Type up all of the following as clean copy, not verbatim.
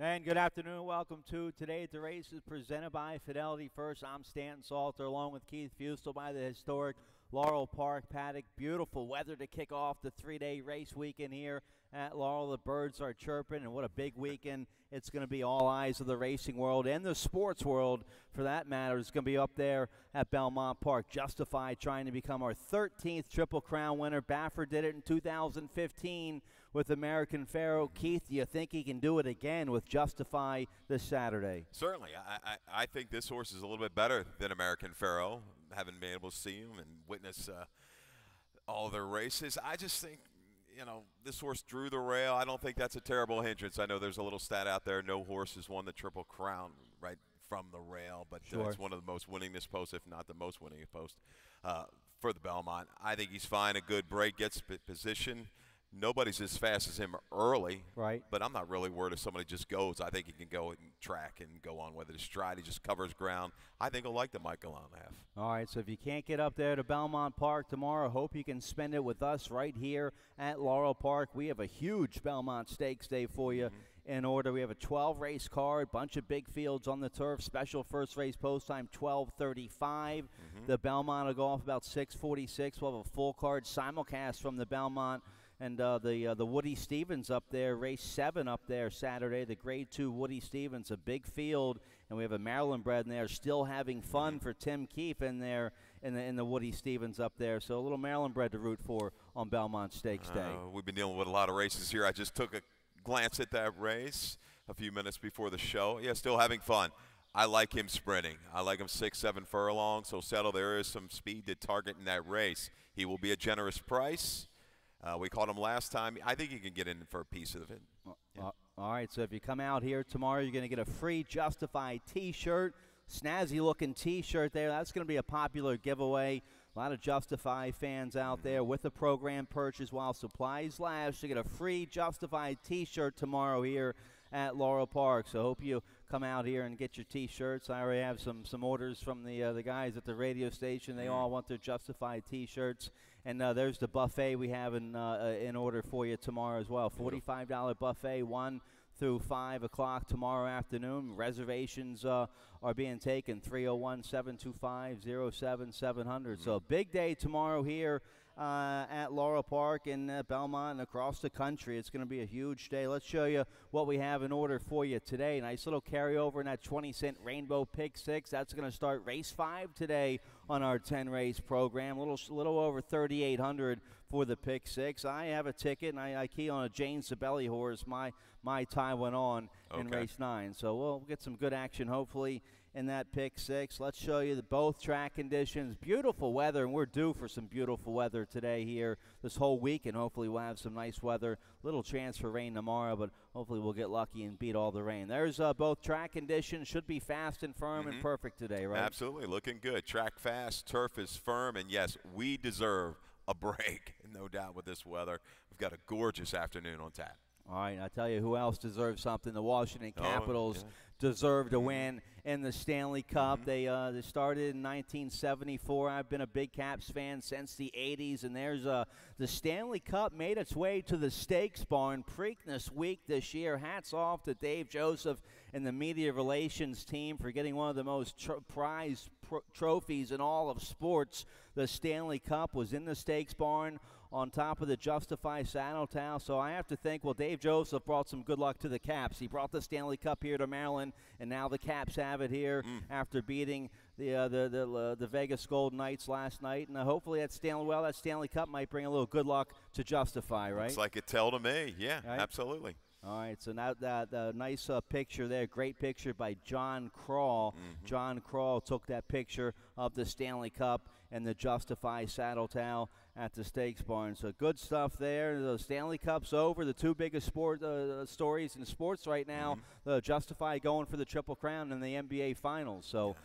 And good afternoon. Welcome to Today at the Races, presented by Fidelity First. I'm Stanton Salter, along with Keith Fustel by the historic Laurel Park paddock. Beautiful weather to kick off the three-day race weekend here at Laurel. The birds are chirping, and what a big weekend it's going to be. All eyes of the racing world and the sports world, for that matter, is going to be up there at Belmont Park. Justified trying to become our 13th Triple Crown winner. Baffert did it in 2015 with American Pharoah. Keith, do you think he can do it again with Justify this Saturday? Certainly. I think this horse is a little bit better than American Pharoah, having been able to see him and witness all their races. I just think, this horse drew the rail. I don't think that's a terrible hindrance. I know there's a little stat out there, no horse has won the Triple Crown right from the rail, but Sure. It's one of the most winningest posts, if not the most winningest post for the Belmont. I think he's fine, a good break, gets position. Nobody's as fast as him early, Right. But I'm not really worried if somebody just goes. I think he can go and track and go on with it. His stride, he just covers ground. I think he'll like the mile-and-a-half. All right, so if you can't get up there to Belmont Park tomorrow, hope you can spend it with us right here at Laurel Park. We have a huge Belmont Stakes Day for you. In order. We have a 12-race card, bunch of big fields on the turf. Special first race post time 12:35. The Belmont will go off about 6:46. We'll have a full card simulcast from the Belmont. And the Woody Stevens up there, race 7 up there Saturday, the Grade 2 Woody Stevens, a big field, and we have a Maryland bred in there, still having fun for Tim Keefe in there in the Woody Stevens up there. So a little Maryland bred to root for on Belmont Stakes Day. We've been dealing with a lot of races here. I just took a glance at that race a few minutes before the show. Yeah, still having fun. I like him sprinting. I like him 6-7 furlongs, so settle. There is some speed to target in that race. He will be a generous price. We caught him last time. I think he can get in for a piece of it. Yeah. All right, so if you come out here tomorrow, you're going to get a free Justified T-shirt, snazzy-looking T-shirt there. That's going to be a popular giveaway. A lot of Justify fans out there with the program purchase while supplies last. You get a free Justified T-shirt tomorrow here at Laurel Park. So hope you come out here and get your T-shirts. I already have some orders from the guys at the radio station. They all want their Justified T-shirts. And there's the buffet we have in order for you tomorrow as well. $45 buffet, 1 through 5 o'clock tomorrow afternoon. Reservations are being taken, 301-725-07-700. So a big day tomorrow here at Laurel Park in Belmont and across the country. It's going to be a huge day. Let's show you what we have in order for you today. Nice little carryover in that 20-cent Rainbow Pick 6. That's going to start race 5 today on our 10-race program. A little over $3,800 for the Pick 6. I have a ticket, and I key on a Jane Sabelli horse. My time went on in race 9. So we'll get some good action, hopefully, in that Pick 6. Let's show you both track conditions. Beautiful weather, and we're due for some beautiful weather today here this whole week, and hopefully we'll have some nice weather. Little chance for rain tomorrow, but hopefully we'll get lucky and beat all the rain. There's both track conditions. Should be fast and firm and perfect today, right? Absolutely, looking good. Track fast, turf is firm, and yes, we deserve a break, no doubt, with this weather. We've got a gorgeous afternoon on tap. All right, I tell you who else deserves something. The Washington Capitals deserve to win in the Stanley Cup. They started in 1974. I've been a big Caps fan since the 80s, and there's the Stanley Cup made its way to the Stakes Barn Preakness week this year. Hats off to Dave Joseph and the media relations team for getting one of the most prized trophies in all of sports. The Stanley Cup was in the Stakes Barn on top of the Justify saddle towel. So I have to think, well, Dave Joseph brought some good luck to the Caps. He brought the Stanley Cup here to Maryland, and now the Caps have it here after beating the Vegas Golden Knights last night. And hopefully that Stanley Cup might bring a little good luck to Justify, right? Looks like it tell to me. Yeah, right? Absolutely. All right, so now that nice picture there, great picture by John Crawl. John Crawl took that picture of the Stanley Cup and the Justify saddle towel at the Stakes Barn. So good stuff there. The Stanley Cup's over. The two biggest stories in sports right now, the Justify going for the Triple Crown and the NBA Finals. So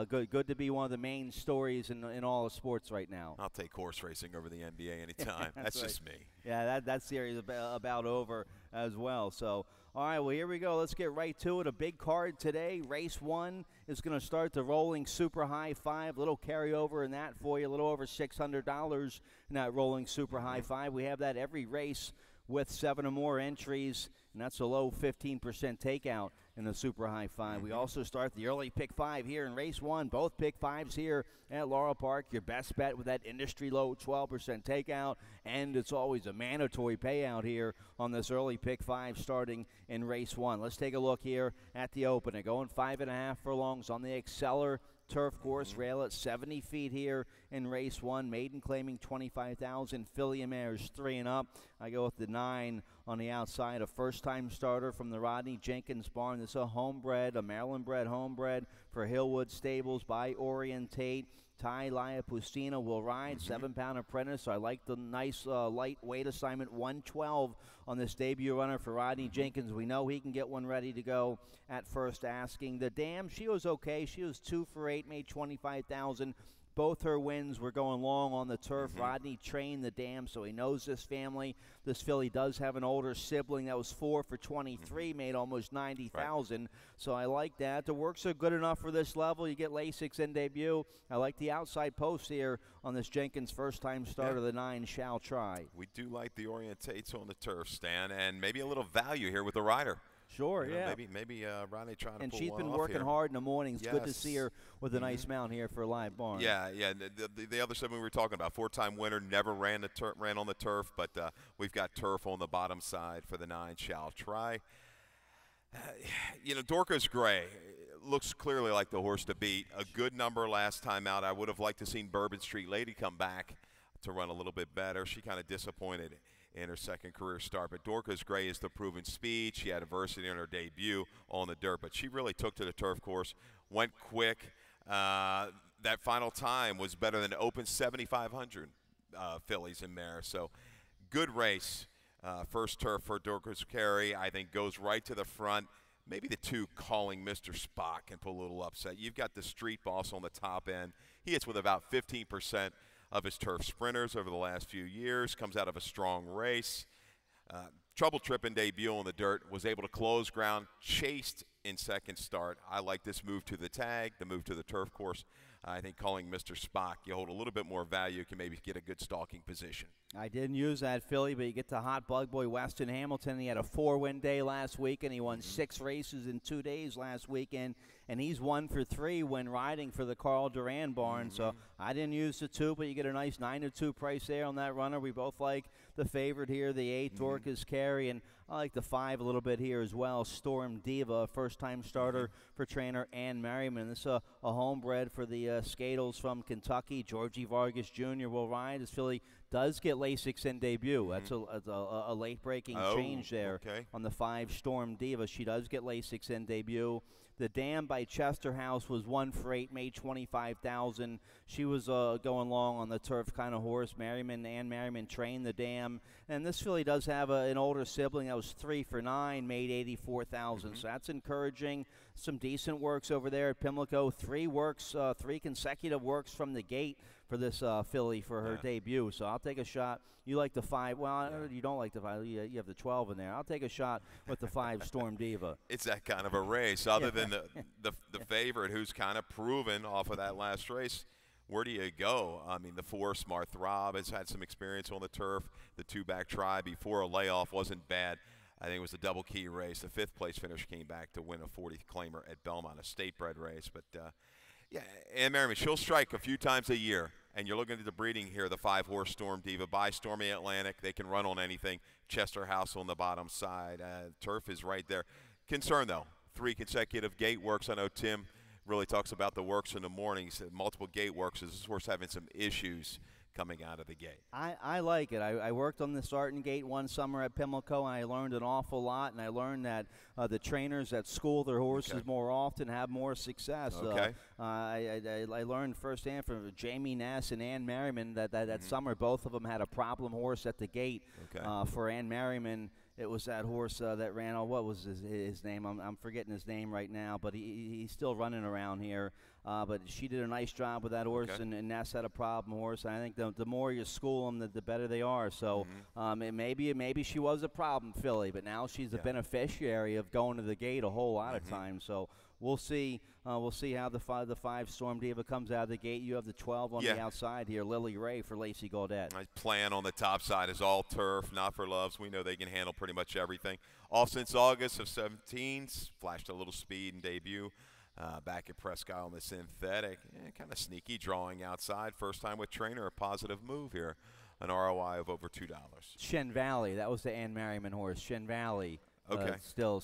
good to be one of the main stories in all of sports right now. I'll take horse racing over the NBA anytime. That's right. just me. Yeah, that series is about over as well. So, all right, well, here we go. Let's get right to it. A big card today. Race 1 is going to start the rolling super high 5. Little carryover in that for you. A little over $600 in that rolling super high 5. We have that every race with 7 or more entries, and that's a low 15% takeout in the Super High Five. We also start the early pick 5 here in race 1. Both pick 5s here at Laurel Park. Your best bet with that industry low 12% takeout, and it's always a mandatory payout here on this early pick 5 starting in race 1. Let's take a look here at the opener. Going 5.5 furlongs on the Exceller turf course, rail at 70 feet here in race 1. Maiden claiming 25,000. Filly and mares 3 and up. I go with the 9 on the outside, a first-time starter from the Rodney Jenkins barn. This is a homebred, a Maryland-bred homebred for Hillwood Stables by Orientate. Ty Liapustina will ride, 7-pound apprentice. So I like the nice light weight assignment, 112 on this debut runner for Rodney Jenkins. We know he can get one ready to go at first asking. The Dam, she was okay. She was 2 for 8, made 25,000. Both her wins were going long on the turf. Rodney trained the Dam, so he knows this family. This filly does have an older sibling that was 4 for 23, made almost 90,000. Right. So I like that. The works are good enough for this level. You get Lasix in debut. I like the outside post here on this Jenkins first-time starter. The 9 Shall Try. We do like the Orientates on the turf, Stan, and maybe a little value here with the rider. Sure, yeah. Maybe Ronnie trying to and pull she's one been off working here. hard in the mornings. Good to see her with a nice mount here for a live barn. Yeah. The other sibling we were talking about, 4-time winner, never ran on the turf, but we've got turf on the bottom side for the 9 Shall Try. Dorcas Gray looks clearly like the horse to beat. A good number last time out. I would have liked to seen Bourbon Street Lady come back to run a little bit better. She kind of disappointed in her second career start, but Dorcas Gray is the proven speed. She had adversity in her debut on the dirt, but she really took to the turf course, went quick. That final time was better than open 7,500 fillies and mares, so good race. First turf for Dorcas Gray, I think, goes right to the front. Maybe the 2 Calling Mr. Spock can pull a little upset. You've got the Street Boss on the top end. He hits with about 15% of his turf sprinters over the last few years, comes out of a strong race. Trouble trip in debut on the dirt, was able to close ground, chased in second start. I like this move to the tag, the move to the turf course. I think Calling Mr. Spock, you hold a little bit more value, can maybe get a good stalking position. I didn't use that filly, but you get to Hot Bug Boy Weston Hamilton. He had a 4-win day last week, and he won 6 races in 2 days last weekend, and he's 1 for 3 when riding for the Carl Duran barn. So I didn't use the 2, but you get a nice 9-2 price there on that runner. We both like the favorite here, the 8 Dorcas Carey, and I like the 5 a little bit here as well. Storm Diva, first-time starter for trainer Ann Merriman. This is a homebred for the Skadles from Kentucky. Georgie Vargas Jr. will ride. This filly does get Lasix in debut. That's a late-breaking change there on the 5 Storm Diva. She does get Lasix in debut. The Dam by Chester House was 1 for 8, made 25,000. She was going long on the turf kind of horse. Ann Merriman trained the Dam. And this filly does have an older sibling that was 3 for 9, made 84,000. So that's encouraging. Some decent works over there at Pimlico. 3 consecutive works from the gate for this filly for her debut. So I'll take a shot. You like the 5. Well, you don't like the 5. You have the 12 in there. I'll take a shot with the 5 Storm Diva. It's that kind of a race. Other than the favorite who's kind of proven off of that last race, where do you go? I mean, the 4 Smart Throb has had some experience on the turf. The 2-back try before a layoff wasn't bad. I think it was a double key race. The 5th place finish came back to win a 40th claimer at Belmont, a state bred race. But Ann Merriman, she'll strike a few times a year. And you're looking at the breeding here, the 5-horse Storm Diva by Stormy Atlantic. They can run on anything. Chester House on the bottom side. Turf is right there. Concern, though, 3 consecutive gate works. I know Tim really talks about the works in the mornings, multiple gate works. Is this horse having some issues coming out of the gate? I like it. I worked on the starting gate one summer at Pimlico, and I learned an awful lot, and I learned that the trainers that school their horses more often have more success. I learned firsthand from Jamie Ness and Ann Merriman that summer both of them had a problem horse at the gate. For Ann Merriman, it was that horse that ran. What was his name? I'm forgetting his name right now, but he's still running around here. But she did a nice job with that horse, and Ness had a problem horse. And I think the more you school them, the better they are. So maybe she was a problem filly, but now she's the beneficiary of going to the gate a whole lot of times. So we'll see. We'll see how the five Storm Diva comes out of the gate. You have the 12 on the outside here, Lily Ray for Lacey Gaudette. My plan on the top side is all turf, not for loves. We know they can handle pretty much everything. Off since August of 17, flashed a little speed in debut. Back at Prescott on the synthetic. Kind of sneaky drawing outside. First time with trainer, a positive move here. An ROI of over $2. Shen Valley, that was the Ann Merriman horse. Shen Valley, still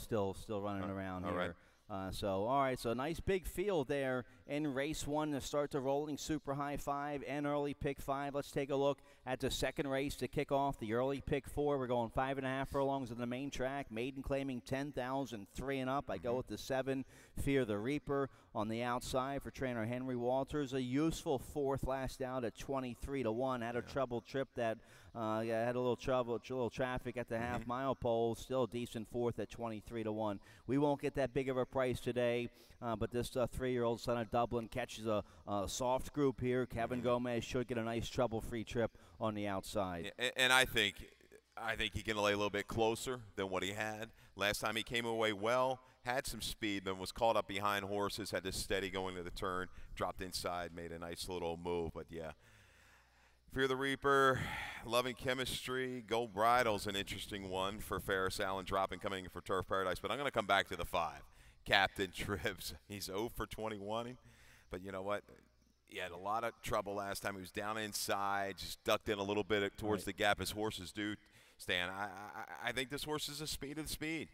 running around here. Right. All right, so nice big field there in race 1 to start the rolling super high 5 and early pick 5. Let's take a look at the second race to kick off the early pick 4. We're going 5.5 furlongs on the main track. Maiden claiming 10,000, 3 and up. I go with the 7, Fear the Reaper on the outside for trainer Henry Walters. A useful 4th last out at 23 to 1. Had a troubled trip that had a little traffic at the half-mile pole. Still a decent 4th at 23 to 1. We won't get that big of a price today, but this 3-year-old son of Dublin catches a soft group here. Kevin Gomez should get a nice trouble-free trip on the outside. And I think he can lay a little bit closer than what he had. Last time he came away well, had some speed, then was caught up behind horses, had to steady going to the turn, dropped inside, made a nice little move. But, yeah, Fear the Reaper, Loving Chemistry, Gold Bridle's an interesting one for Ferris Allen dropping, coming in for Turf Paradise. But I'm going to come back to the 5. Captain Tribbs, he's 0 for 21. But you know what? He had a lot of trouble last time. He was down inside, just ducked in a little bit towards the gap as horses do. Stan, I think this horse is a speed of the speed.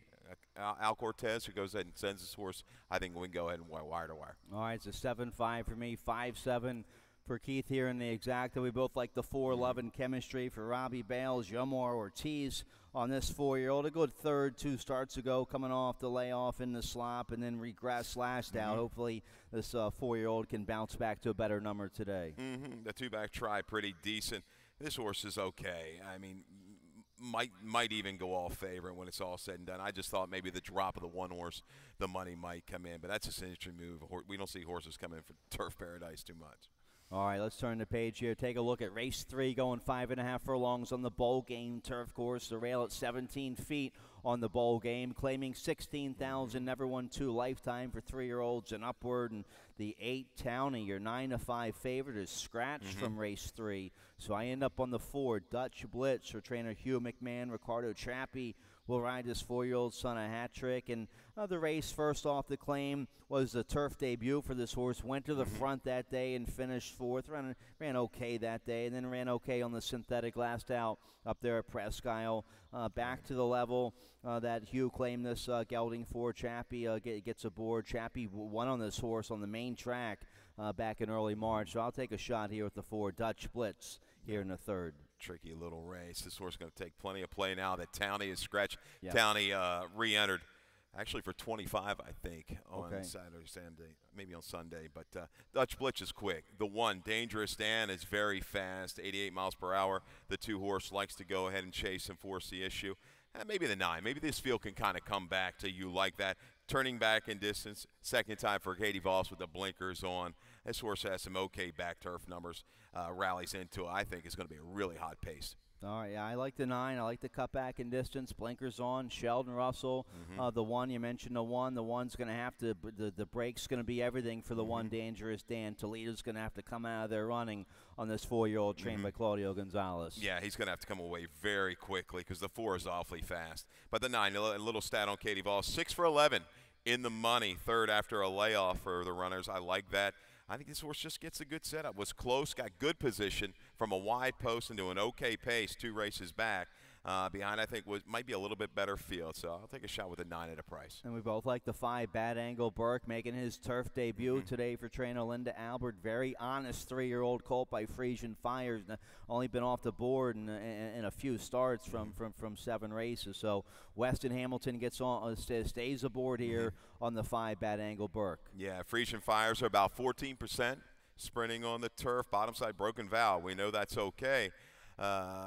Al Cortez, who goes ahead and sends his horse, I think we can go ahead and wire to wire. All right, it's a 7-5 for me, 5-7 for Keith here in the exacta. We both like the 4, Love and Chemistry for Robbie Bales, Yomar Ortiz on this 4-year-old. A good third 2 starts ago, coming off the layoff in the slop and then regress last out. Hopefully this 4-year-old can bounce back to a better number today. The 2-back try, pretty decent. This horse is okay. I mean, might even go all favorite when it's all said and done. I just thought maybe the drop of the 1 horse, the money might come in. But that's just an interesting move. We don't see horses come in for Turf Paradise too much. All right, let's turn the page here. Take a look at race 3, going 5.5 furlongs on the bowl game turf course. The rail at 17 feet on the bowl game, claiming 16,000. Never won 2 lifetime for 3-year-olds and upward. And the 8 Townie, your 9-5 favorite, is scratched from race 3. So I end up on the 4, Dutch Blitz for trainer Hugh McMahon. Ricardo Chappie will ride his 4-year-old son a hat trick. And the race first off the claim was the turf debut for this horse. Went to the front that day and finished 4th. Ran okay that day, and then ran okay on the synthetic last out up there at Presque Isle. Back to the level that Hugh claimed this gelding for. Chappie gets aboard. Chappie won on this horse on the main track back in early March. So I'll take a shot here with the 4, Dutch Blitz, here in the 3rd. Tricky little race. This horse is going to take plenty of play now that Townie is scratched. Yeah. Townie re-entered actually for 25, I think, on Saturday, Sunday, maybe on Sunday. But Dutch Blitz is quick. The 1, Dangerous Dan, is very fast, 88 miles per hour. The 2 horse likes to go ahead and chase and force the issue. Maybe the 9. Maybe this field can kind of come back to you like that. Turning back in distance, second time for Katie Voss with the blinkers on. This horse has some okay back turf numbers, rallies into it. I think it's going to be a really hot pace. All right, yeah, I like the 9. I like the cut back in distance, blinkers on. Sheldon Russell, the 1, you mentioned the 1. The 1's going to have to, the brake's going to be everything for the 1, Dangerous Dan. Toledo's going to have to come out of there running on this 4-year-old trained by Claudio Gonzalez. Yeah, he's going to have to come away very quickly because the 4 is awfully fast. But the 9, a little stat on Katie Voss, 6 for 11 in the money, 3rd after a layoff for the runners. I like that. I think this horse just gets a good setup. Was close, got good position from a wide post into an okay pace 2 races back. Behind, I think, might be a little bit better field. So I'll take a shot with a 9 at a price. And we both like the 5, Bad Angle Burke, making his turf debut today for trainer Linda Albert. Very honest 3-year-old colt by Frisian Fires. Only been off the board in a few starts from 7 races. So Weston Hamilton gets on, stays aboard here on the 5, Bad Angle Burke. Yeah, Frisian Fires are about 14% sprinting on the turf. Bottom side, Broken Vow. We know that's okay.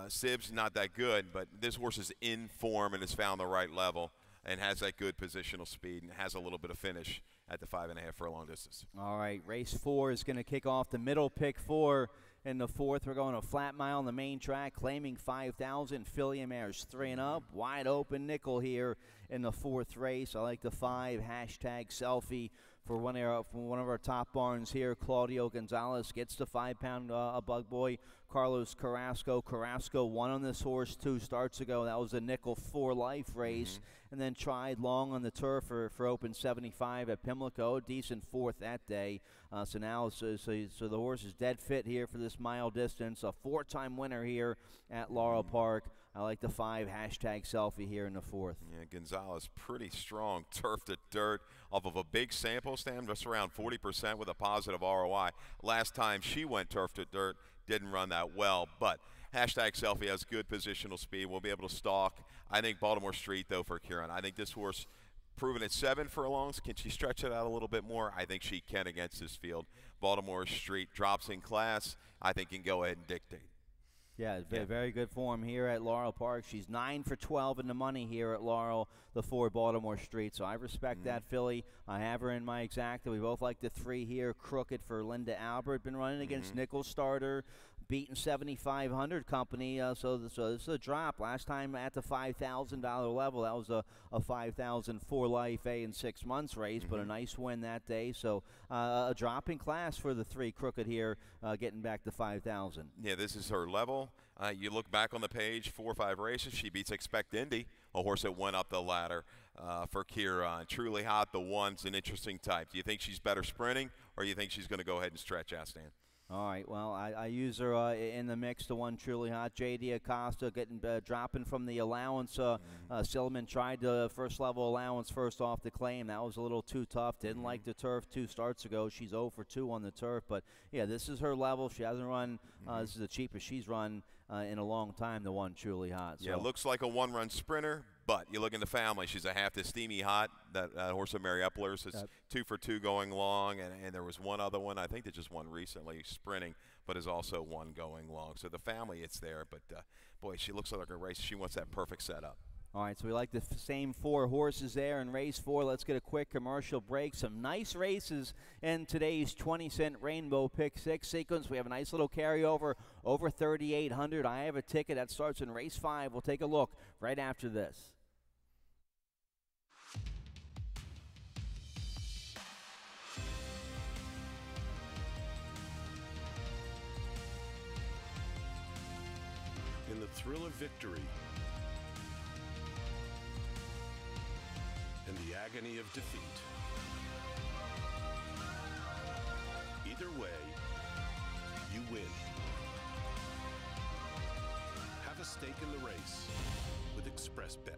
Sib's not that good, but this horse is in form and has found the right level and has that good positional speed and has a little bit of finish at the 5.5 furlong distance. All right, race 4 is going to kick off the middle pick 4 in the 4th. We're going a flat mile on the main track, claiming 5,000. Filly Mares 3 and up. Wide open nickel here in the 4th race. I like the 5, #selfie. For one of our top barns here, Claudio Gonzalez gets the 5-pound a bug boy. Carlos Carrasco. Carrasco won on this horse 2 starts ago. That was a nickel for life race. And then tried long on the turf for open 75 at Pimlico. Decent 4th that day. So the horse is dead fit here for this mile distance. A 4-time winner here at Laurel Park. I like the 5, #selfie here in the 4th. Yeah, Gonzalez pretty strong, turf to dirt off of a big sample stand, just around 40% with a positive ROI. Last time she went turf to dirt, didn't run that well, but #selfie has good positional speed. We'll be able to stalk. I think Baltimore Street, though, for Kieran. I think this horse, proven at 7 furlongs. Can she stretch it out a little bit more? I think she can against this field. Baltimore Street drops in class. I think can go ahead and dictate. Yeah, very good form here at Laurel Park. She's 9 for 12 in the money here at Laurel, the 4 Baltimore Street. So I respect that filly. I have her in my exacta. We both like the 3 here. Crooked for Linda Albert. Been running against Nickel Starter, beaten 7,500 company. So this is a drop. Last time at the $5,000 level, that was a 5,000 for life A in 6 months race, but a nice win that day. So a drop in class for the 3 Crooked here, getting back to 5,000. Yeah, this is her level. You look back on the page, 4 or 5 races. She beats Expect Indy, a horse that went up the ladder for Kieran. Truly Hot, the 1's an interesting type. Do you think she's better sprinting, or do you think she's going to go ahead and stretch out, Stan? All right, well, I use her in the mix, the 1 Truly Hot. J.D. Acosta dropping from the allowance. Silliman tried the first-level allowance first off the claim. That was a little too tough. Didn't like the turf 2 starts ago. She's 0 for 2 on the turf. But, yeah, this is her level. She hasn't run. This is the cheapest she's run in a long time, the 1 Truly Hot. So. Yeah, looks like a 1-run sprinter. But you look in the family, she's a half to Steamy Hot. That horse of Mary Epler's is 2 for 2 going long, and there was one other one I think that just won recently sprinting, but is also 1 going long. So the family, it's there. But boy, she looks like a race. She wants that perfect setup. All right, so we like the same 4 horses there in race 4. Let's get a quick commercial break. Some nice races in today's 20-cent Rainbow Pick 6 sequence. We have a nice little carryover over 3,800. I have a ticket that starts in race 5. We'll take a look right after this. In the thrill of victory and the agony of defeat, either way, you win. Have a stake in the race with ExpressBet.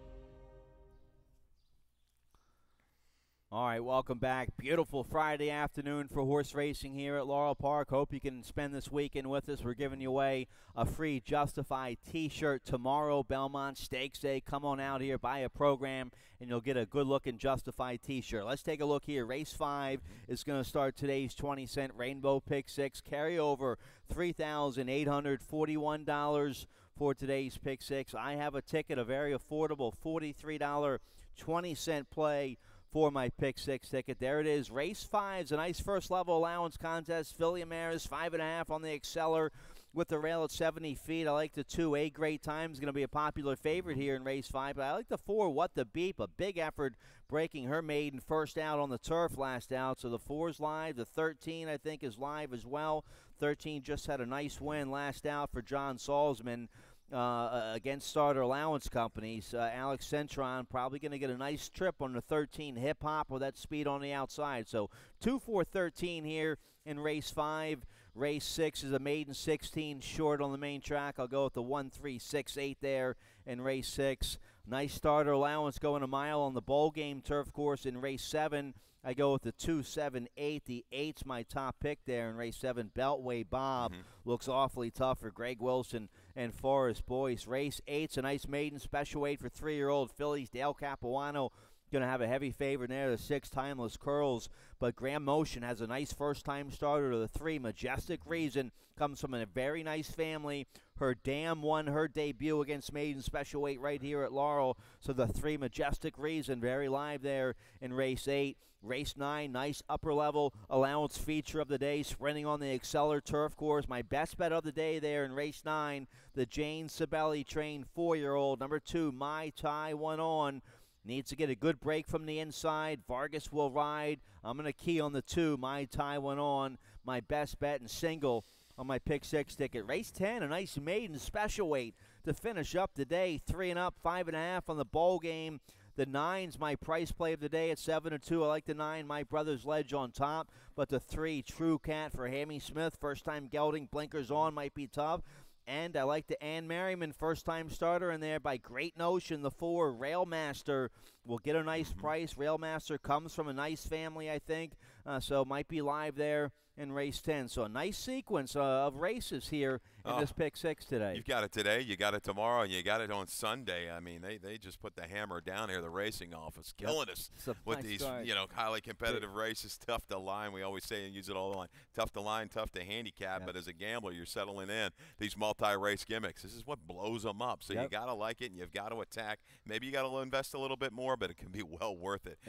All right, welcome back. Beautiful Friday afternoon for horse racing here at Laurel Park. Hope you can spend this weekend with us. We're giving you away a free Justified T-shirt tomorrow, Belmont Stakes Day. Come on out here, buy a program, and you'll get a good-looking Justified T-shirt. Let's take a look here. Race 5 is going to start today's 20-cent Rainbow Pick 6. Carry over $3,841 for today's Pick 6. I have a ticket, a very affordable $43 20-cent play for my Pick 6 ticket. There it is. Race 5's a nice first-level allowance contest. Filly Mares, 5.5 on the Exceller with the rail at 70 feet. I like the 2 A-grade times. Going to be a popular favorite here in race 5. But I like the 4 What the Beep. A big effort breaking her maiden first out on the turf last out. So the 4's live. The 13, I think, is live as well. 13 just had a nice win last out for John Salzman. Against starter allowance companies. Alex Centron probably going to get a nice trip on the 13 Hip Hop with that speed on the outside. So 2-4-13 here in race 5. Race 6 is a maiden 16 short on the main track. I'll go with the 1-3-6-8 there in race 6. Nice starter allowance going a mile on the bowl game turf course in race 7. I go with the 2-7-8. The 8's my top pick there in race 7. Beltway Bob looks awfully tough for Greg Wilson and Forrest Boyce. Race 8's a nice maiden special weight for 3-year-old fillies. Dale Capuano going to have a heavy favorite there, the 6 Timeless Curls. But Graham Motion has a nice first-time starter to the 3 Majestic Reason. Comes from a very nice family. Her dam won her debut against Maiden Special Weight right here at Laurel. So the 3 Majestic Reason, very live there in race 8. Race 9, nice upper-level allowance feature of the day, sprinting on the Exceller turf course. My best bet of the day there in race 9, the Jane Sabelli trained 4-year-old. Number 2, My Tai One On. Needs to get a good break from the inside. Vargas will ride. I'm going to key on the 2, My Tai One On. My best bet and single on my pick 6 ticket. Race 10, a nice maiden special weight to finish up the day. 3 and up, 5.5 on the ball game. The 9's my price play of the day at 7-2. I like the 9, My Brother's Ledge on top. But the 3, True Cat for Hammy Smith. First time gelding, blinkers on, might be tough. And I like the Ann Merriman first-time starter in there by Great Notion. The 4, Railmaster, will get a nice price. Railmaster comes from a nice family, I think, so might be live there in race 10. So a nice sequence of races here in this pick 6 today. You've got it today, you got it tomorrow, and you got it on Sunday. I mean, they just put the hammer down here, the racing office, killing us with nice these start. highly competitive races. Tough to line. We always say and use it all the line. Tough to line, tough to handicap, but as a gambler, you're settling in these multi-race gimmicks. This is what blows them up. So you got to like it, and you've got to attack. Maybe you got to invest a little bit more, but it can be well worth it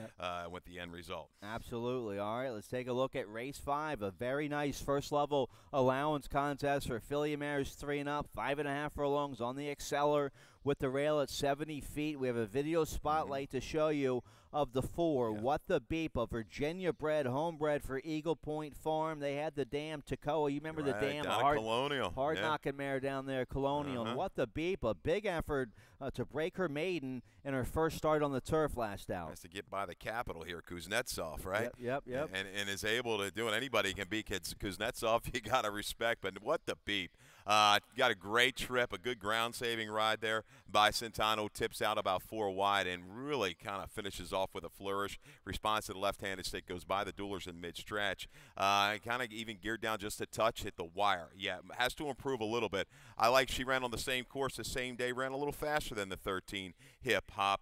with the end result. Absolutely. All right, let's take a look at race 5. A very nice first-level allowance contest for filly mares 3 and up, 5.5 furlongs on the Exceller with the rail at 70 feet. We have a video spotlight to show you of the 4. What the Beep, a Virginia-bred, homebred for Eagle Point Farm. They had the dam Tacoa. You remember the dam? Colonial. Hard-knocking mare down there, Colonial. And What the Beep, a big effort to break her maiden in her first start on the turf last out. Has to get by the capital here, Kuznetsov, right? Yep. And is able to do it. Anybody can beat Kuznetsov. You got to respect. But What the Beep. Got a great trip, a good ground-saving ride there. Centano tips out about 4 wide and really kind of finishes off with a flourish. Responds to the left-handed stick, goes by the duelers in mid-stretch. Kind of even geared down just a touch, hit the wire. Yeah, has to improve a little bit. I like she ran on the same course the same day, ran a little faster than the 13 hip-hop.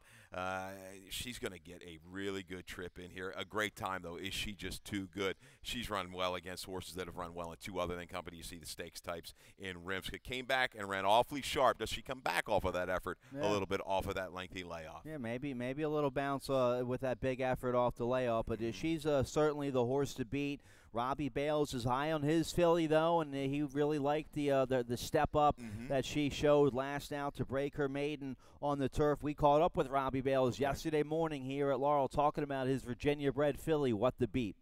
She's going to get a really good trip in here. A great time, though. Is she just too good? She's run well against horses that have run well in 2 other than company. You see the stakes types in Rimska. Came back and ran awfully sharp. Does she come back off of that effort a little bit off of that lengthy layoff? Yeah, maybe a little bounce with that big effort off the layoff. But she's certainly the horse to beat. Robbie Bales is high on his filly, though, and he really liked the step up that she showed last out to break her maiden on the turf. We caught up with Robbie Bales yesterday morning here at Laurel talking about his Virginia-bred filly, What the Beep.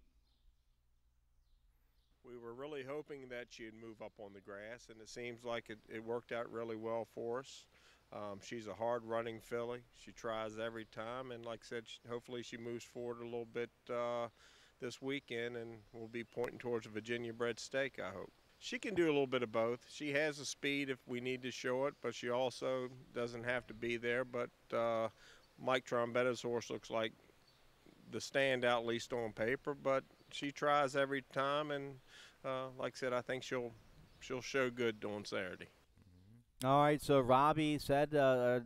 We were really hoping that she'd move up on the grass, and it seems like it worked out really well for us. She's a hard-running filly. She tries every time, and like I said, hopefully she moves forward a little bit this weekend, and we'll be pointing towards a Virginia-bred stake, I hope. She can do a little bit of both. She has the speed if we need to show it, but she also doesn't have to be there. But Mike Trombetta's horse looks like the standout, at least on paper, but she tries every time, and like I said, I think she'll show good on Saturday. All right, so Robbie said,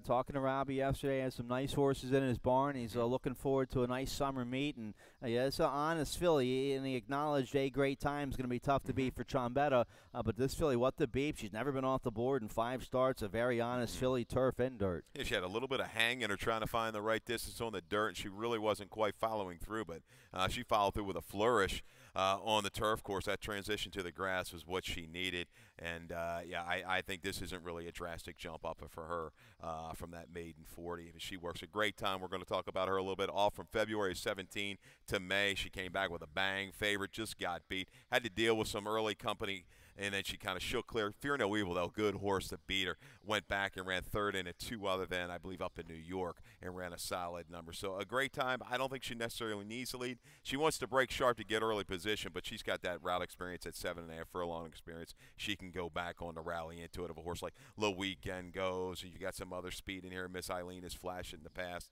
talking to Robbie yesterday, has some nice horses in his barn. He's looking forward to a nice summer meet, and it's an honest filly, and he acknowledged a great time is going to be tough to beat for Trombetta, but this filly, What the Beep, she's never been off the board in 5 starts, a very honest filly, turf and dirt. Yeah, she had a little bit of hang in her trying to find the right distance on the dirt, and she really wasn't quite following through, but she followed through with a flourish on the turf course. That transition to the grass was what she needed, and I think this isn't really a drastic jump up for her from that maiden 40. She works a great time. We're going to talk about her a little bit. Off from February 17 to May, she came back with a bang. Favorite, just got beat. Had to deal with some early company, and then she kind of shook clear. Fear No Evil, though, good horse to beat her. Went back and ran 3rd in a 2 other than, I believe, up in New York, and ran a solid number. So a great time. I don't think she necessarily needs to lead. She wants to break sharp to get early position, but she's got that route experience at 7.5 furlong experience. She can go back on the rally into it of a horse like Le Weekend goes, and you got some other speed in here. Miss Eileen has flashed in the past.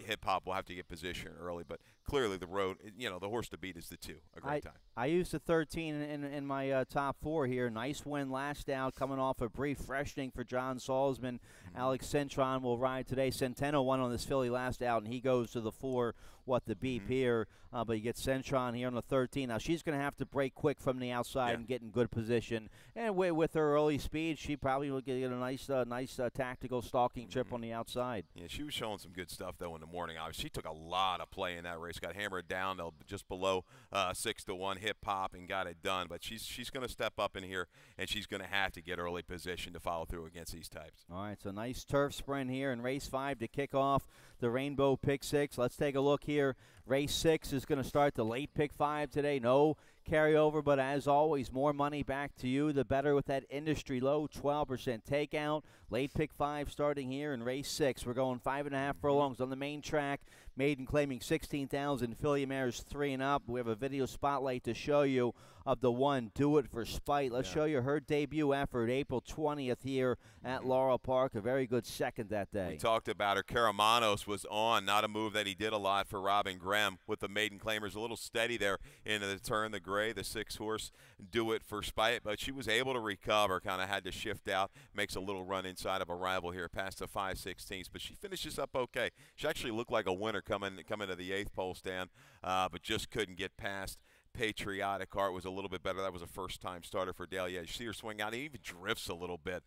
Hip Hop will have to get position early, but clearly the road, the horse to beat is the 2. A great time. I used the 13 in my top top 4 here. Nice win last out, coming off a brief freshening for John Salzman. Alex Centron will ride today. Centeno won on this filly last out, and he goes to the 4. What the beep here, but you get Centron here on the 13. Now she's going to have to break quick from the outside and get in good position. And with her early speed, she probably will get a nice tactical stalking trip on the outside. Yeah, she was showing some good stuff though in the morning. She took a lot of play in that race. Got hammered down just below 6-1, hip pop, and got it done. But she's going to step up in here, and she's going to have to get early position to follow through against these types. All right, so nice turf sprint here in race 5 to kick off the Rainbow Pick 6. Let's take a look here. Race 6 is going to start the late pick 5 today. No carryover, but as always, more money back to you, the better with that industry low 12% takeout. Late pick 5 starting here in race 6. We're going 5.5 furlongs on the main track. Maiden claiming 16,000. Filly mares 3 and up. We have a video spotlight to show you of the 1, Do It for Spite. Let's show you her debut effort April 20th here at Laurel Park. A very good second that day. We talked about her. Karamanos was on, not a move that he did a lot for Robin Graham with the maiden claimers. A little steady there into the turn, the gray, the 6-horse, Do It for Spite. But she was able to recover, kind of had to shift out, makes a little run inside of a rival here past the 5/16. But she finishes up okay. She actually looked like a winner coming to the 8th pole stand, but just couldn't get past Patriotic Heart. Was a little bit better. That was a first-time starter for Dale. Yeah, you see her swing out. He even drifts a little bit,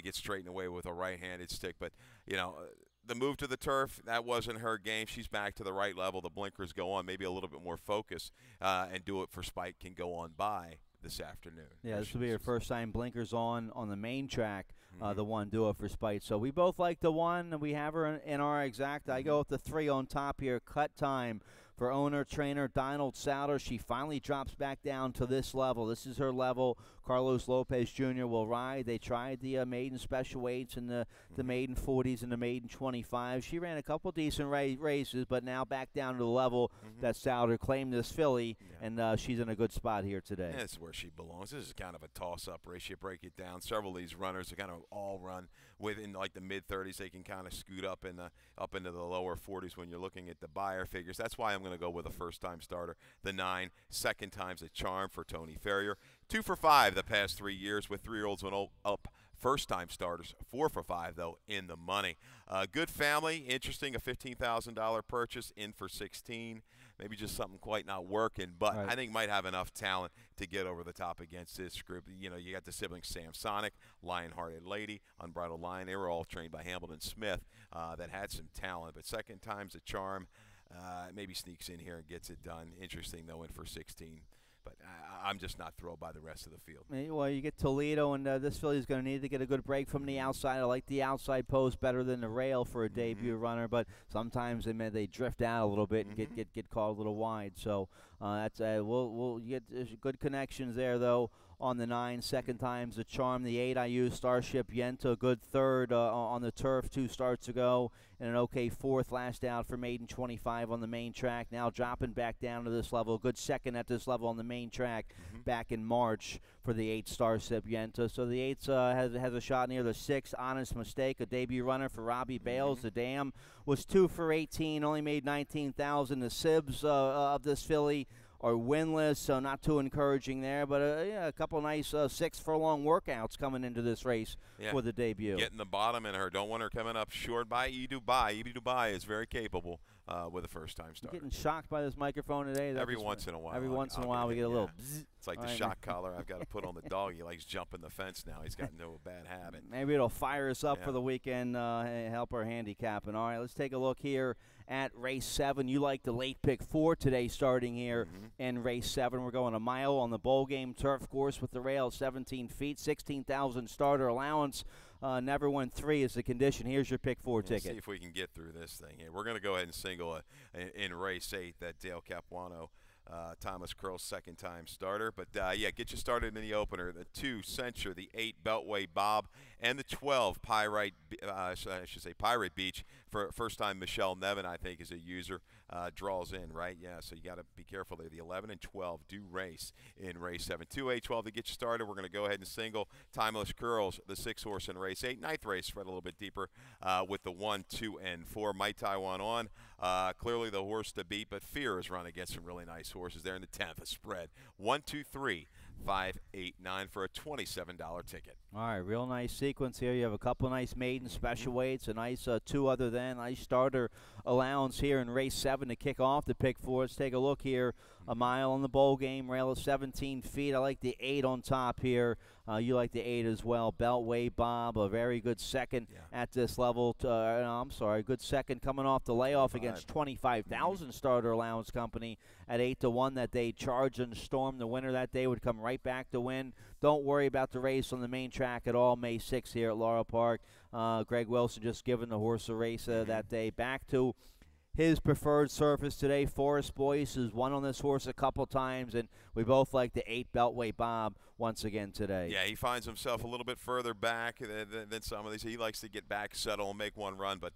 gets straightened away with a right-handed stick. But, you know, the move to the turf, that wasn't her game. She's back to the right level. The blinkers go on, maybe a little bit more focus, and Do It for Spite can go on by this afternoon. Yeah, this will be her first time blinkers on the main track, the 1, Do It for Spite. So we both like the 1, and we have her in our exact. I go with the 3 on top here. Cut Time for owner-trainer Donald Souter. She finally drops back down to this level. This is her level. Carlos Lopez Jr. will ride. They tried the maiden special weights and the maiden 40s and the maiden 25s. She ran a couple decent races, but now back down to the level that Souter claimed this filly, and she's in a good spot here today. Yeah, that's where she belongs. This is kind of a toss-up race. You break it down. Several of these runners are kind of all run within like the mid-30s. They can kind of scoot up into the lower 40s when you're looking at the buyer figures. That's why I'm going to go with a first-time starter, the 9. Second time's a charm for Tony Ferrier. 2 for 5 the past 3 years with 3-year-olds and up first-time starters. 4 for 5, though, in the money. Good family, interesting, a $15,000 purchase, in for 16. Maybe just something quite not working, but I think might have enough talent to get over the top against this group. You know, you got the siblings Sam Sonic, Lion-Hearted Lady, Unbridled Lion. They were all trained by Hamilton Smith that had some talent, but second time's a charm. Maybe sneaks in here and gets it done. Interesting, though, in for 16. But I'm just not thrilled by the rest of the field. Well, you get Toledo, and this filly is going to need to get a good break from the outside. I like the outside post better than the rail for a debut runner, but sometimes they drift out a little bit and get caught a little wide. So that's we'll get good connections there, though. On the 9, second time's a charm. The 8, I use Starship Yenta, good third on the turf 2 starts ago, and an okay 4th last out for maiden 25 on the main track. Now dropping back down to this level. Good second at this level on the main track back in March for the 8 Starship Yenta. So the 8 has a shot near the 6. Honest Mistake, a debut runner for Robbie Bales. The Dam was 2 for 18, only made 19,000. The Sibs of this filly are winless, so not too encouraging there. But a couple of nice 6 furlong workouts coming into this race for the debut. Getting the bottom in her. Don't want her coming up short by E. Dubai. E. Dubai is very capable with a first-time starter. Getting shocked by this microphone today. Every once in a while. Every once in a while we get a little bzzz. It's like the shock collar I've got to put on the dog. He likes jumping the fence now. He's got no bad habit. Maybe it'll fire us up for the weekend, help our handicapping. All right, let's take a look here at race 7. You like the late pick 4 today starting here in race 7. We're going a mile on the bowl game turf course with the rail 17 feet, 16,000 starter allowance. Never won 3 is the condition. Here's your pick 4 ticket. See if we can get through this thing here. We're going to go ahead and single in race 8 that Dale Capuano, Thomas Curl's second-time starter. But, yeah, get you started in the opener. The 2, Censure, the 8, Beltway Bob, and the 12, Pirate Beach. For first-time Michelle Nevin, I think, is a user. Draws in, right? Yeah, so you got to be careful there. The 11 and 12 do race in race 7. 2A12 to get you started. We're going to go ahead and single Timeless Curls, the 6-horse in race 8. 9th race, spread a little bit deeper with the 1, 2, and 4. Mai Taiwan on. Clearly the horse to beat, but Fear has run against some really nice horses there in the 10th, a spread. 1, 2, 3. 589 for a $27 ticket. All right, real nice sequence here. You have a couple nice maiden special weights, a nice two other than, nice starter allowance here in race 7 to kick off the pick 4. Let's take a look here. A mile on the bowl game, rail of 17 feet. I like the 8 on top here. You like the 8 as well. Beltway Bob, a very good second at this level. I'm sorry, good second coming off the layoff against 25,000 starter allowance company at 8-1 that day. Charge and Storm, the winner that day, would come right back to win. Don't worry about the race on the main track at all. May 6th here at Laurel Park. Greg Wilson just giving the horse a race that day. Back to his preferred surface today. Forrest Boyce has won on this horse a couple times, and we both like the 8 Beltway Bob once again today. Yeah, he finds himself a little bit further back than some of these. He likes to get back, settle, and make one run, but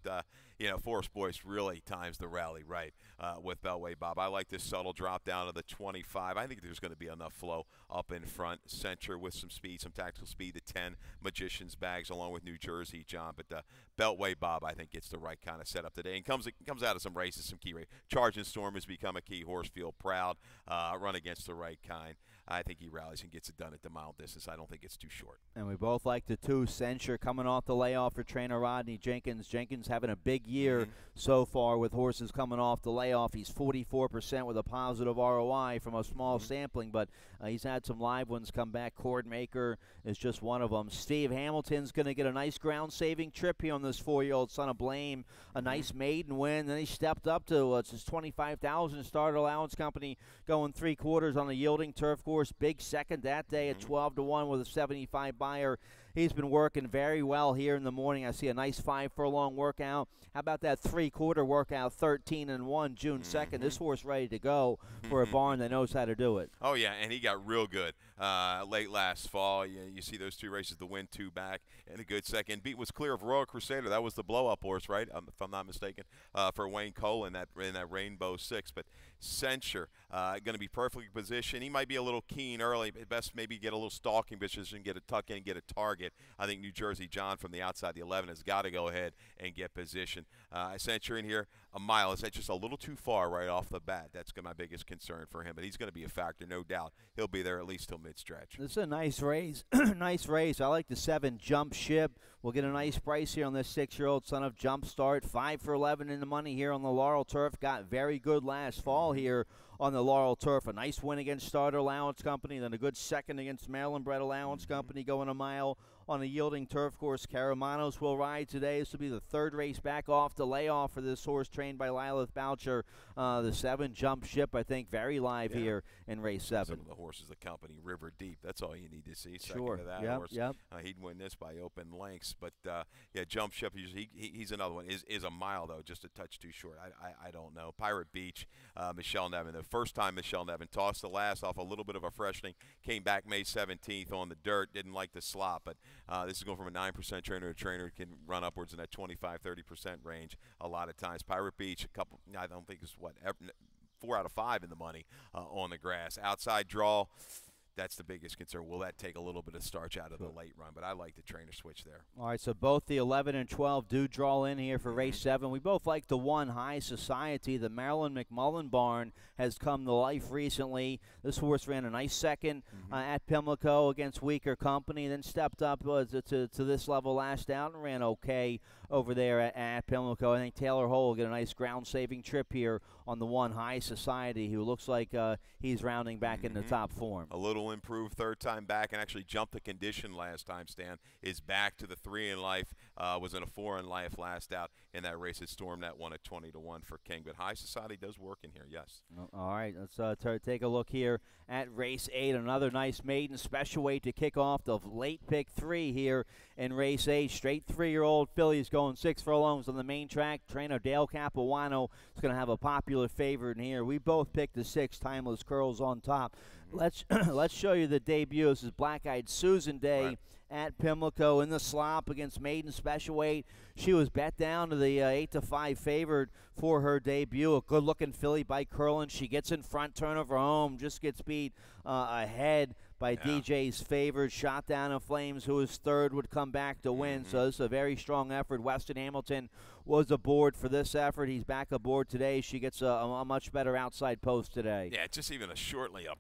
Forrest Boyce really times the rally right with Beltway Bob. I like this subtle drop down to the 25. I think there's going to be enough flow up in front. Center with some speed, some tactical speed. The 10 Magician's Bags along with New Jersey John, but Beltway Bob I think gets the right kind of setup today and comes out of some races, some key races. Charge and Storm has become a key horse. Feel proud, run against the right kind. I think he rallies and gets it done at the mile distance. I don't think it's too short. And we both like the 2 Censure coming off the layoff for trainer Rodney Jenkins. Jenkins having a big year so far with horses coming off the layoff. He's 44% with a positive ROI from a small sampling, but he's had some live ones come back. Cordmaker is just one of them. Steve Hamilton's going to get a nice ground-saving trip here on this 4-year-old Son of Blame. A nice maiden win. Then he stepped up to it's his 25,000 starter allowance company going 3/4 on a yielding turf course. Big second that day at 12-1 with a 75 buyer. He's been working very well here in the morning. I see a nice 5 furlong workout. How about that 3/4 workout, 13-1, June 2nd? This horse ready to go for a barn that knows how to do it. Oh, yeah, and he got real good late last fall. You see those 2 races, the win 2 back, and a good second. Beat was clear of Royal Crusader. That was the blow-up horse, right, if I'm not mistaken, for Wayne Cole in that Rainbow 6. But Censure going to be perfectly positioned. He might be a little keen early. Best maybe get a little stalking position, get a tuck in, get a target. I think New Jersey John from the outside the 11 has got to go ahead and get position. Censure in here, a mile. Is that just a little too far right off the bat? That's my biggest concern for him. But he's going to be a factor, no doubt. He'll be there at least till mid-stretch. This is a nice race. Nice race. I like the 7 Jump Ship. We'll get a nice price here on this 6-year-old Son of Jump Start. 5 for 11 in the money here on the Laurel Turf. Got very good last fall here on the Laurel Turf. A nice win against Starter Allowance Company, then a good second against Maryland Bred Allowance Company going a mile on a yielding turf course. Caramanos will ride today. This will be the 3rd race back off the layoff for this horse trained by Lilith Boucher. The 7 Jump Ship, I think, very live here in race 7. Some of the horses, the company, River Deep. That's all you need to see. Second Sure. to that horse. He'd win this by open lengths. But, Jump Ship, he's another one. Is a mile, though, just a touch too short. I don't know. Pirate Beach, Michelle Nevin. The first time Michelle Nevin tossed the last off a little bit of a freshening, came back May 17th on the dirt, didn't like the slop. But this is going from a 9% trainer to a trainer who can run upwards in that 25-30% range a lot of times. Pirate Beach, a couple, I don't think it's 4 out of 5 in the money on the grass. Outside draw, that's the biggest concern. Will that take a little bit of starch out of the late run? But I like the trainer switch there. All right, so both the 11 and 12 do draw in here for race 7. We both like the 1 High Society. The Maryland McMullen barn has come to life recently. This horse ran a nice second at Pimlico against weaker company, then stepped up to this level last out and ran okay over there at Pimlico. I think Taylor Hole will get a nice ground-saving trip here on the 1 High Society, who looks like he's rounding back into top form. A little improved 3rd time back and actually jumped the condition last time, Stan. Is back to the 3 in life, was in a 4 in life last out in that race at Storm. That one at 20-1 for King. But High Society does work in here, yes. All right, let's take a look here at race 8. Another nice maiden special weight to kick off the late pick 3 here in race 8. Straight 3-year-old fillies going 6 furlongs on the main track. Trainer Dale Capuano is going to have a popular favorite in here. We both picked the 6 Timeless Curls on top. Let's show you the debut. This is Black-Eyed Susan Day at Pimlico in the slop against maiden special weight. She was bet down to the 8-5 favorite for her debut. A good-looking filly by Curlin. She gets in front, turnover home, just gets beat ahead by DJ's favorite. Shot Down in Flames, who was 3rd, would come back to win. So this is a very strong effort. Weston Hamilton was aboard for this effort. He's back aboard today. She gets a much better outside post today. Yeah, just even a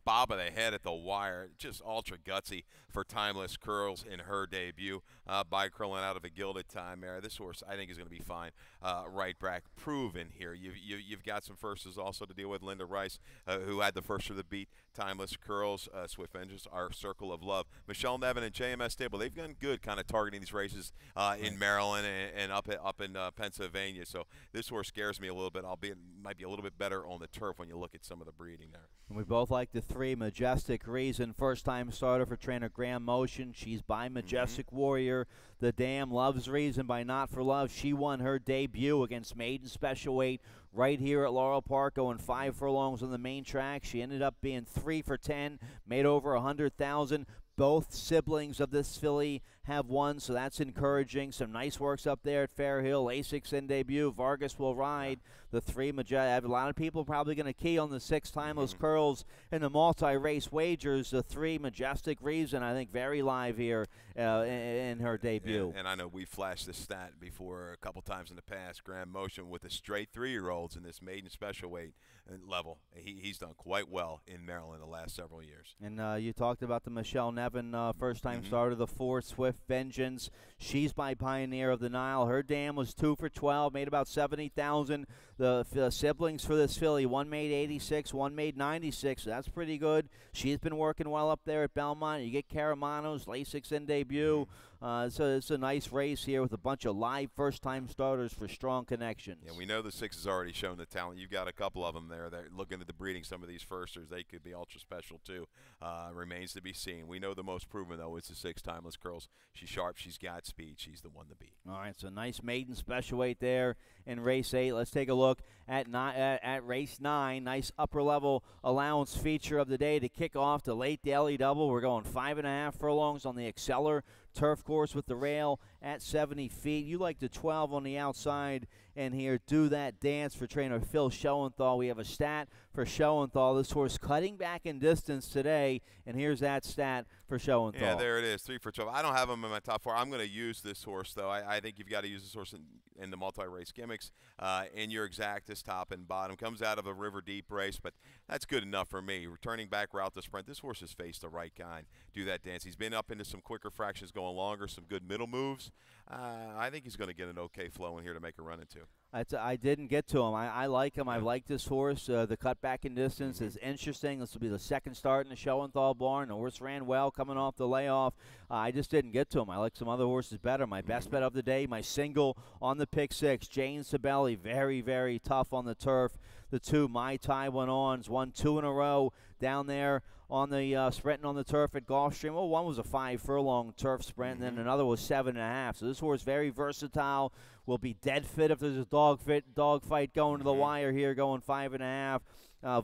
bob of the head at the wire. Just ultra gutsy for Timeless Curls in her debut. By curling out of a Gilded Time mare. This horse, I think, is going to be fine. Right back, proven here. You've got some firsts also to deal with. Linda Rice, who had the first of the beat. Timeless Curls, Swift Vengeance, Our Circle of Love. Michelle Nevin and JMS Stable, they've done good kind of targeting these races in Maryland and up in Pennsylvania. So this horse scares me a little bit, albeit might be a little bit better on the turf when you look at some of the breeding there. And we both like the 3, Majestic Reason, first-time starter for trainer Graham Motion. She's by Majestic Warrior. The Dam loves Reason by Not for Love. She won her debut against Maiden Special Weight right here at Laurel Park, going 5 furlongs on the main track. She ended up being 3 for 10, made over 100,000. Both siblings of this filly have won, so that's encouraging. Some nice works up there at Fair Hill. Lasix in debut. Vargas will ride the 3 Majestic. A lot of people probably going to key on the 6 Timeless Curls in the multi-race wagers. The 3 Majestic Reason, I think, very live here in her debut. And I know we flashed this stat before a couple times in the past. Graham Motion with the straight 3-year-olds in this maiden special weight level. He's done quite well in Maryland the last several years. And you talked about the Michelle Nevin first-time starter, the 4 Swift Vengeance. She's by Pioneer of the Nile. Her dam was 2 for 12, made about 70,000. The siblings for this filly, one made 86, one made 96. So that's pretty good. She's been working well up there at Belmont. You get Caramanos, Lasix in debut. So it's a nice race here with a bunch of live first-time starters for strong connections. Yeah, we know the 6 has already shown the talent. You've got a couple of them there. They're looking at the breeding. Some of these firsters, they could be ultra special too. Remains to be seen. We know the most proven, though, is the 6 Timeless Curls. She's sharp. She's got speed. She's the one to beat. All right, so nice maiden special weight there in race 8. Let's take a look at race 9. Nice upper-level allowance feature of the day to kick off the late daily double. We're going 5.5 furlongs on the Exceller turf course with the rail at 70 feet. You like the 12 on the outside, and here, Do That Dance for trainer Phil Schoenthal. We have a stat for Schoenthal. This horse cutting back in distance today, and here's that stat for Schoenthal. Yeah, there it is, 3 for 12. I don't have him in my top 4. I'm going to use this horse, though. I think you've got to use this horse in the multi-race gimmicks. In your exactus top and bottom. Comes out of a River Deep race, but that's good enough for me. Returning back route to sprint. This horse has faced the right kind. Do That Dance. He's been up into some quicker fractions going longer, some good middle moves. I think he's going to get an okay flow in here to make a run into. I didn't get to him. I like him. I like this horse. The cut back in distance is interesting. This will be the second start in the Schoenthal barn. The horse ran well coming off the layoff. I just didn't get to him. I like some other horses better. My best bet of the day, my single on the pick 6, Jane Sabelli. Very, very tough on the turf. The 2 My Tai Went On's won 2 in a row down there on the sprinting on the turf at Gulfstream. Well, one was a 5 furlong turf sprint, and then another was 7.5. So this horse very versatile. Will be dead fit if there's a dog fight going to the wire here, going 5.5.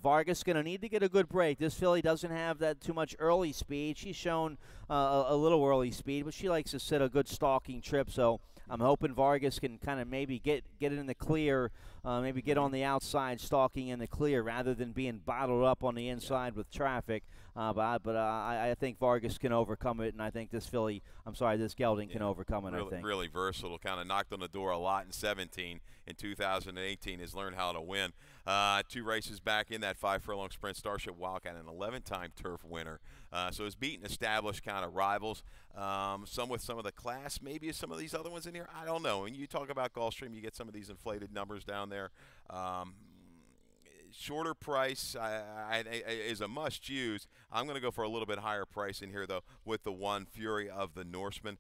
Vargas going to need to get a good break. This filly doesn't have that too much early speed. She's shown a little early speed, but she likes to sit a good stalking trip. So I'm hoping Vargas can kind of maybe get it in the clear, maybe get on the outside stalking in the clear rather than being bottled up on the inside with traffic. But I think Vargas can overcome it, and I think this gelding can overcome it, I think. Really versatile, kind of knocked on the door a lot in 17. In 2018 has learned how to win. 2 races back in that 5 furlong sprint, Starship Wildcat, an 11-time turf winner. So has beaten established kind of rivals. Some with some of the class, maybe some of these other ones in here. I don't know. When you talk about Gulfstream, you get some of these inflated numbers down there. Shorter price is a must-use. I'm going to go for a little bit higher price in here, though, with the 1 Fury of the Norseman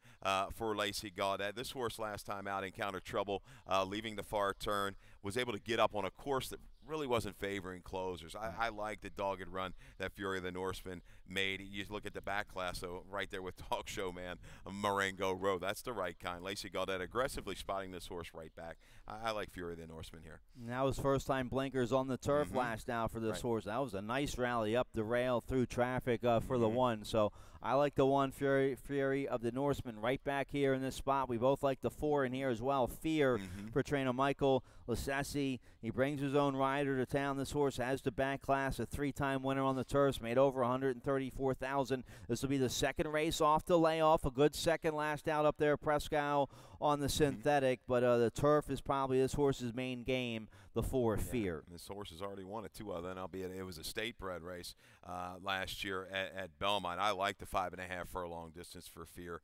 for Lacey Gaudet. This horse last time out encountered trouble leaving the far turn, was able to get up on a course that really wasn't favoring closers. I like the dogged run that Fury of the Norseman made. You look at the back class, though, right there with Dog Show Man, Marengo Road. That's the right kind. Lacey Gaudet aggressively spotting this horse right back. I like Fury of the Norseman here. That was first-time blinkers on the turf last out for this horse. That was a nice rally up the rail through traffic for the 1. So I like the 1 Fury of the Norseman right back here in this spot. We both like the 4 in here as well. Fear for trainer Michael Lassesi. He brings his own rider to town. This horse has the back class, a 3-time winner on the turfs, made over $134,000. This will be the second race off the layoff. A good second last out up there, Prescow on the synthetic, but the turf is probably this horse's main game, the 4 Fear. This horse has already won it 2 other than, albeit it was a state bred race last year at Belmont. I like the 5.5 furlong distance for Fear.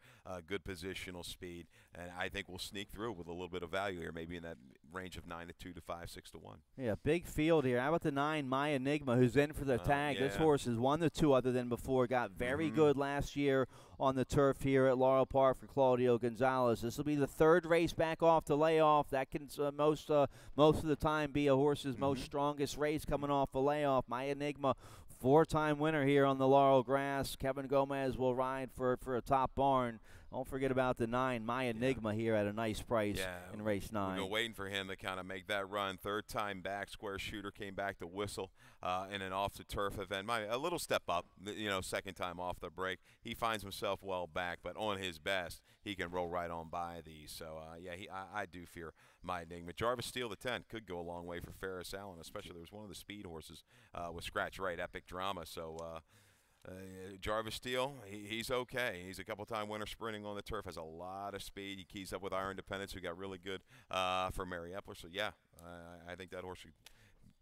Good positional speed, and I think we'll sneak through with a little bit of value here, maybe in that range of 9-2 to 5-6 to 1. Yeah, big field here. How about the 9, My Enigma, who's in for the tag? This horse has won the 2 other than before. Got very good last year on the turf here at Laurel Park for Claudio Gonzalez. This will be the 3rd race back off the layoff. That can most of the time be a horse's most strongest race coming off a layoff. My Enigma, 4-time winner here on the Laurel grass. Kevin Gomez will ride for a top barn. Don't forget about the 9, My Enigma, here at a nice price in race 9. We've been waiting for him to kind of make that run. 3rd time back, Square Shooter came back to whistle in an off-the-turf event. A little step up, 2nd time off the break. He finds himself well back, but on his best, he can roll right on by these. So, I do fear My Enigma. Jarvis Steele, the 10, could go a long way for Ferris Allen, especially there was one of the speed horses with Scratch Right, Epic Drama. So, Jarvis Steele, he's okay. He's a couple-time winner sprinting on the turf, has a lot of speed. He keys up with Iron Independence, who got really good for Mary Epler. So, I think that horse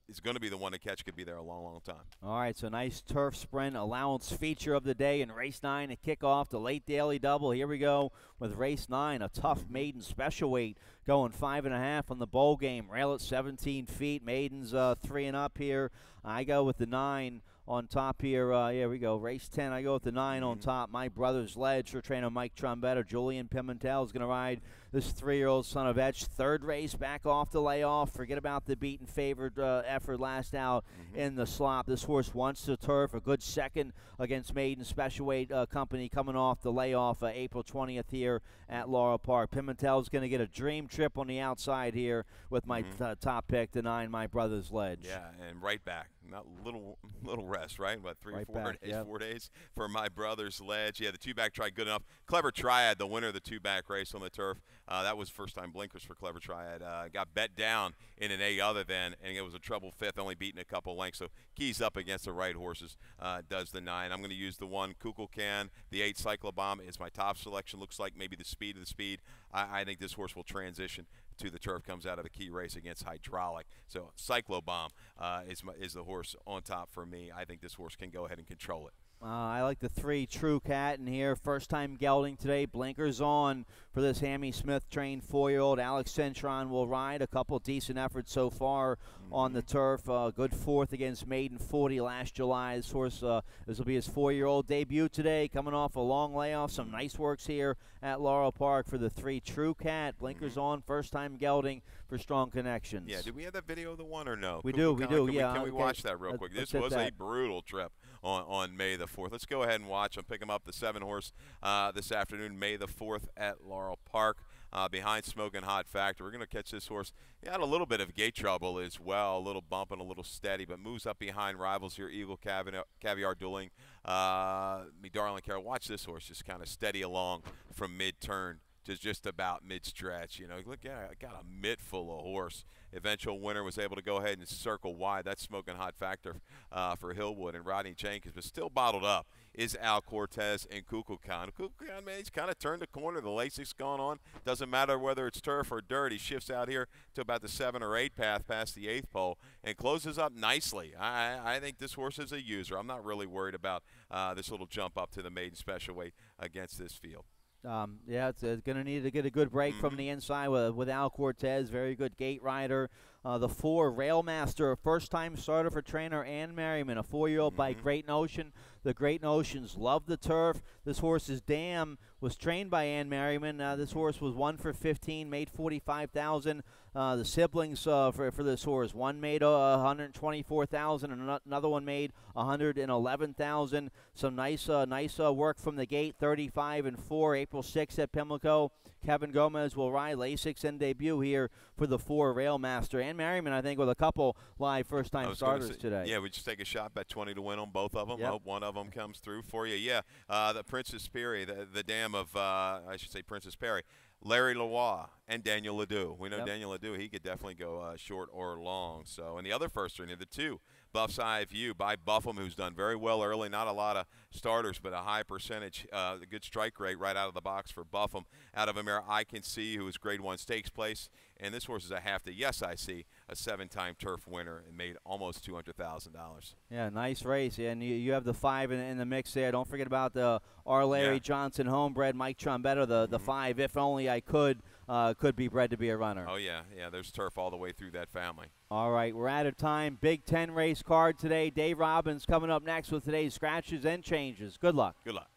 is going to be the one to catch. Could be there a long, long time. All right, so nice turf sprint allowance feature of the day in race 9 to kick off the late daily double. Here we go with race 9, a tough maiden special weight going 5.5 on the bowl game. Rail at 17 feet. Maidens 3 and up here. I go with the 9 on top here. Here we go. Race 10, I go with the 9 on top. My Brother's Ledge for trainer Mike Trombetta. Julian Pimentel is going to ride this 3-year-old son of Etch. 3rd race back off the layoff. Forget about the beaten favored effort last out in the slop. This horse wants the turf. A good second against Maiden Special Weight Company coming off the layoff April 20th here at Laurel Park. Pimentel is going to get a dream trip on the outside here with my top pick, the 9, My Brother's Ledge. Yeah, and right back. Not little rest, right? About 3 or 4 days, 4 days for My Brother's Ledge. Yeah, the 2-back tried good enough. Clever Triad, the winner of the 2-back race on the turf. That was first-time blinkers for Clever Triad. Got bet down in an A other than, and it was a treble 5th, only beaten a couple lengths. So keys up against the right horses, does the 9. I'm going to use the 1, Kukulkan. The 8, Cyclobomb is my top selection. Looks like maybe the speed of the speed. I think this horse will transition to the turf, comes out of a key race against Hydraulic. So Cyclobomb is the horse on top for me. I think this horse can go ahead and control it. I like the 3, True Cat in here. First time gelding today. Blinkers on for this Hammy Smith trained 4-year-old. Alex Centron will ride. A couple decent efforts so far on the turf. Good 4th against Maiden 40 last July. This horse, this will be his 4-year-old debut today, coming off a long layoff. Some nice works here at Laurel Park for the 3, True Cat. Blinkers on. First time gelding for Strong Connections. Yeah, did we have that video of the 1 or no? We do. Can we watch that real quick? This was a brutal trip on May the 4th. Let's go ahead and watch him. Pick him up, the 7 horse this afternoon, May the 4th at Laurel Park. Behind Smoking Hot Factor. We're going to catch this horse. He had a little bit of gate trouble as well, a little bump and a little steady, but moves up behind rivals here. Eagle Caviar Dueling. Me Darling Carol. Watch this horse just kind of steady along from mid-turn to just about mid-stretch. Look at it. Got a mitt full of horse. Eventual winner was able to go ahead and circle wide. That's Smoking Hot Factor for Hillwood and Rodney Jenkins, but still bottled up is Al Cortez and Kukulkan. Kukulkan, man, he's kind of turned the corner. The LASIK's gone on. Doesn't matter whether it's turf or dirt. He shifts out here to about the 7 or 8 path past the 8th pole and closes up nicely. I think this horse is a user. I'm not really worried about this little jump up to the maiden special weight against this field. It's going to need to get a good break from the inside with Al Cortez. Very good gate rider. The 4, Railmaster, a first-time starter for trainer Ann Merriman, a 4-year-old by Great Notion. The Great Notions love the turf. This horse's dam was trained by Ann Merriman. This horse was 1 for 15, made $45,000. The siblings for this horse, one made $124,000, and another one made $111,000. Some nice work from the gate. 35 and 4, April 6th at Pimlico. Kevin Gomez will ride LASIK's in debut here for the 4, Railmaster. Ann Merriman, I think, with a couple live first-time starters today. Yeah, we just take a shot, bet 20 to win on both of them. Yep. Hope one of them comes through for you. Yeah, the Princess Perry, the dam of, I should say Princess Perry. Larry Lavoie and Daniel Ledoux. We know Yep. Daniel Ledoux, he could definitely go short or long. So, and the other first are the two, Buff's Eye View by Buffum, who's done very well early. Not a lot of starters, but a high percentage, a good strike rate right out of the box for Buffum. Out of a mare I Can See, who is Grade 1 stakes place. And this horse is a half to Yes I See, a 7-time turf winner and made almost $200,000. Yeah, nice race. Yeah, and you have the 5 in the mix there. Don't forget about the R. Larry Johnson homebred, Mike Trombetta, the 5, If Only I Could be bred to be a runner. Oh, yeah. Yeah, there's turf all the way through that family. All right, we're out of time. Big 10 race card today. Dave Robbins coming up next with today's scratches and changes. Good luck. Good luck.